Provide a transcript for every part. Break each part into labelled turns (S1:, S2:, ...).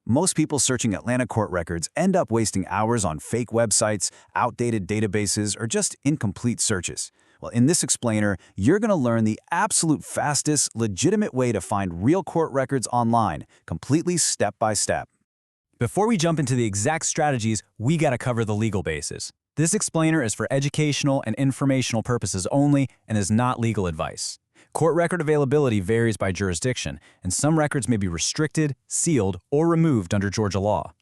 S1: most people searching Atlanta court records end up wasting hours on fake websites, outdated databases, or just incomplete searches. Well, in this explainer, you're going to learn the absolute fastest, legitimate way to find real court records online, completely step by step.
S2: Before we jump into the exact strategies, we gotta cover the legal basis. This explainer is for educational and informational purposes only and is not legal advice. Court record availability varies by jurisdiction, and some records may be restricted, sealed, or removed under Georgia law.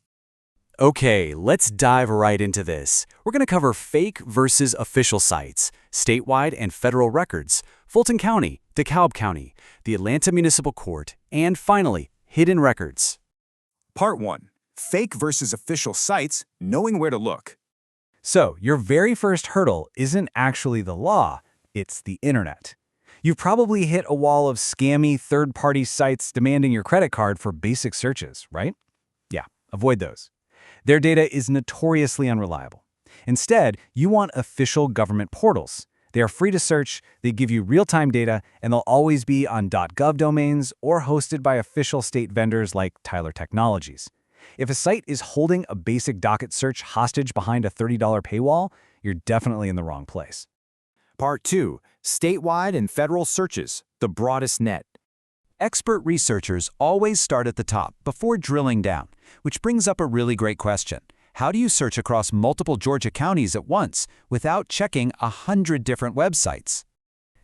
S3: Okay, let's dive right into this. We're going to cover fake versus official sites, statewide and federal records, Fulton County, DeKalb County, the Atlanta Municipal Court, and finally, hidden records.
S4: Part 1. Fake versus official sites, knowing where to look.
S2: So, your very first hurdle isn't actually the law, it's the internet. You've probably hit a wall of scammy third-party sites demanding your credit card for basic searches, right? Yeah, avoid those. Their data is notoriously unreliable. Instead, you want official government portals. They are free to search, they give you real-time data, and they'll always be on .gov domains or hosted by official state vendors like Tyler Technologies. If a site is holding a basic docket search hostage behind a $30 paywall, you're definitely in the wrong place.
S4: Part 2. Statewide and federal searches, the broadest net.
S1: Expert researchers always start at the top before drilling down, which brings up a really great question. How do you search across multiple Georgia counties at once without checking 100 different websites?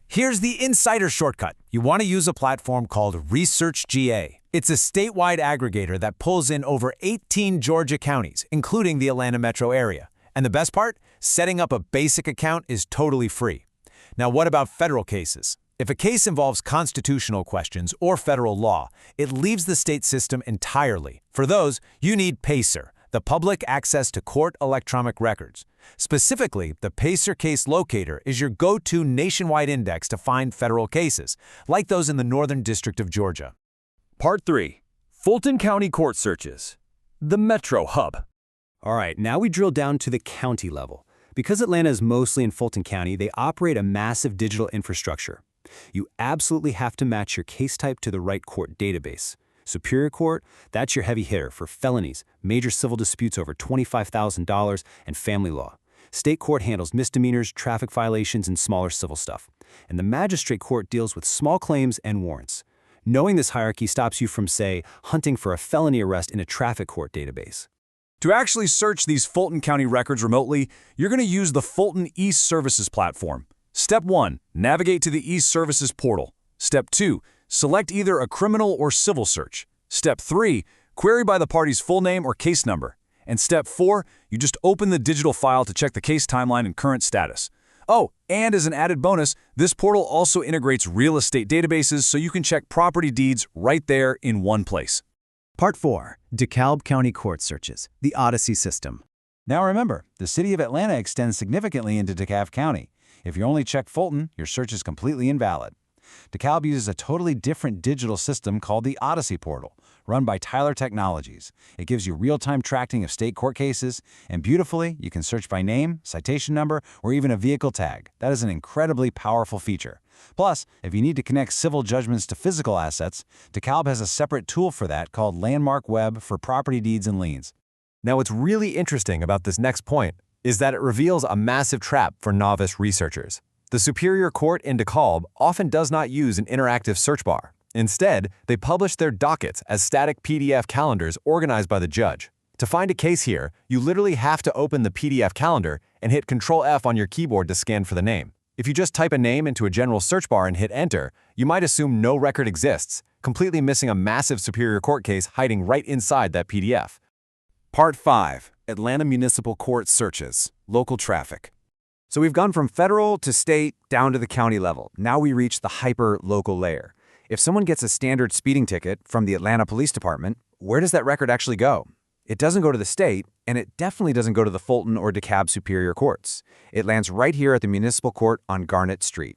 S5: Here's the insider shortcut. You want to use a platform called ResearchGA. It's a statewide aggregator that pulls in over 18 Georgia counties, including the Atlanta metro area. And the best part? Setting up a basic account is totally free. Now, what about federal cases? If a case involves constitutional questions or federal law, it leaves the state system entirely. For those, you need PACER, the Public Access to Court Electronic Records. Specifically, the PACER Case Locator is your go-to nationwide index to find federal cases, like those in the Northern District of Georgia.
S6: Part 3. Fulton County Court Searches, the Metro Hub.
S3: All right, now we drill down to the county level. Because Atlanta is mostly in Fulton County, they operate a massive digital infrastructure. You absolutely have to match your case type to the right court database. Superior Court, that's your heavy hitter for felonies, major civil disputes over $25,000, and family law. State Court handles misdemeanors, traffic violations, and smaller civil stuff. And the Magistrate Court deals with small claims and warrants. Knowing this hierarchy stops you from, say, hunting for a felony arrest in a traffic court database.
S6: To actually search these Fulton County records remotely, you're going to use the Fulton eServices platform. Step 1. Navigate to the eServices portal. Step 2. Select either a criminal or civil search. Step 3. Query by the party's full name or case number. And Step 4. You just open the digital file to check the case timeline and current status. Oh, and as an added bonus, this portal also integrates real estate databases so you can check property deeds right there in one place.
S1: Part 4. DeKalb County Court Searches, the Odyssey System. Now remember, the city of Atlanta extends significantly into DeKalb County. If you only check Fulton, your search is completely invalid. DeKalb uses a totally different digital system called the Odyssey Portal, run by Tyler Technologies. It gives you real-time tracking of state court cases, and beautifully, you can search by name, citation number, or even a vehicle tag. That is an incredibly powerful feature. Plus, if you need to connect civil judgments to physical assets, DeKalb has a separate tool for that called Landmark Web for property deeds and liens.
S5: Now, what's really interesting about this next point is that it reveals a massive trap for novice researchers. The Superior Court in DeKalb often does not use an interactive search bar. Instead, they publish their dockets as static PDF calendars organized by the judge. To find a case here, you literally have to open the PDF calendar and hit Ctrl+F on your keyboard to scan for the name. If you just type a name into a general search bar and hit Enter, you might assume no record exists, completely missing a massive Superior Court case hiding right inside that PDF.
S6: Part 5. Atlanta Municipal Court Searches, Local Traffic.
S7: So we've gone from federal to state down to the county level. Now we reach the hyper-local layer. If someone gets a standard speeding ticket from the Atlanta Police Department, where does that record actually go? It doesn't go to the state, and it definitely doesn't go to the Fulton or DeKalb Superior Courts. It lands right here at the Municipal Court on Garnett Street.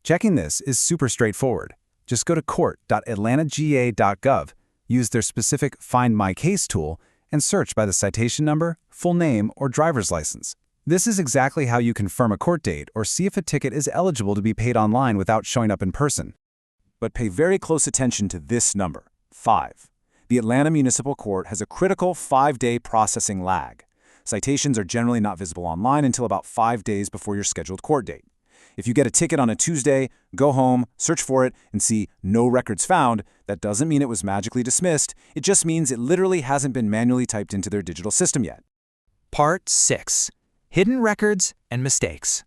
S1: Checking this is super straightforward. Just go to court.atlantagA.gov, use their specific Find My Case tool, and search by the citation number, full name, or driver's license. This is exactly how you confirm a court date or see if a ticket is eligible to be paid online without showing up in person. But pay very close attention to this number, 5. the Atlanta Municipal Court has a critical 5-day processing lag. Citations are generally not visible online until about 5 days before your scheduled court date. If you get a ticket on a Tuesday, go home, search for it, and see no records found, that doesn't mean it was magically dismissed. It just means it literally hasn't been manually typed into their digital system yet.
S5: Part 6. Hidden Records and Mistakes.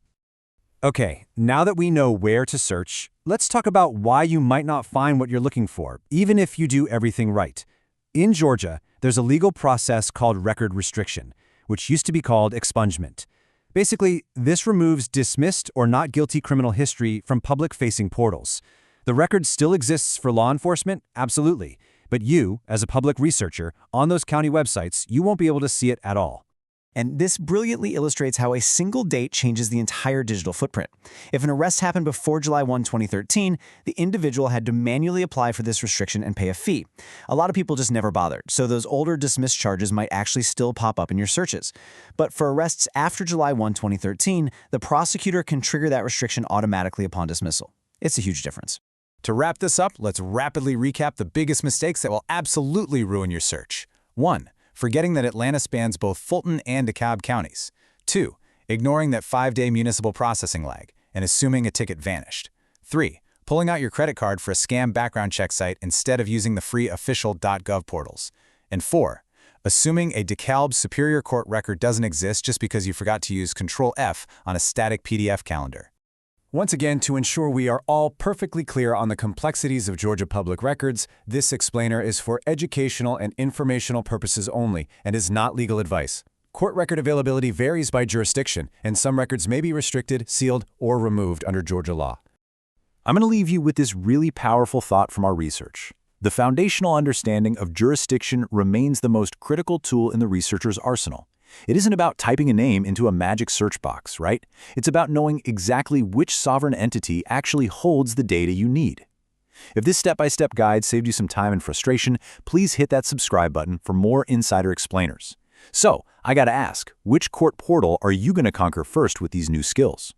S2: Okay, now that we know where to search, let's talk about why you might not find what you're looking for, even if you do everything right. In Georgia, there's a legal process called record restriction, which used to be called expungement. Basically, this removes dismissed or not guilty criminal history from public-facing portals. The record still exists for law enforcement, absolutely, but you, as a public researcher, on those county websites, you won't be able to see it at all.
S8: And this brilliantly illustrates how a single date changes the entire digital footprint. If an arrest happened before July 1, 2013, the individual had to manually apply for this restriction and pay a fee. A lot of people just never bothered, so those older dismissed charges might actually still pop up in your searches. But for arrests after July 1, 2013, the prosecutor can trigger that restriction automatically upon dismissal. It's a huge difference.
S5: To wrap this up, let's rapidly recap the biggest mistakes that will absolutely ruin your search. 1. Forgetting that Atlanta spans both Fulton and DeKalb counties. 2. Ignoring that 5-day municipal processing lag and assuming a ticket vanished. 3. Pulling out your credit card for a scam background check site instead of using the free official.gov portals. And 4. Assuming a DeKalb Superior Court record doesn't exist just because you forgot to use Control-F on a static PDF calendar.
S2: Once again, to ensure we are all perfectly clear on the complexities of Georgia public records, this explainer is for educational and informational purposes only and is not legal advice. Court record availability varies by jurisdiction, and some records may be restricted, sealed, or removed under Georgia law.
S6: I'm going to leave you with this really powerful thought from our research. The foundational understanding of jurisdiction remains the most critical tool in the researcher's arsenal. It isn't about typing a name into a magic search box, right? It's about knowing exactly which sovereign entity actually holds the data you need. If this step-by-step guide saved you some time and frustration, please hit that subscribe button for more insider explainers. So, I gotta ask, which court portal are you gonna conquer first with these new skills?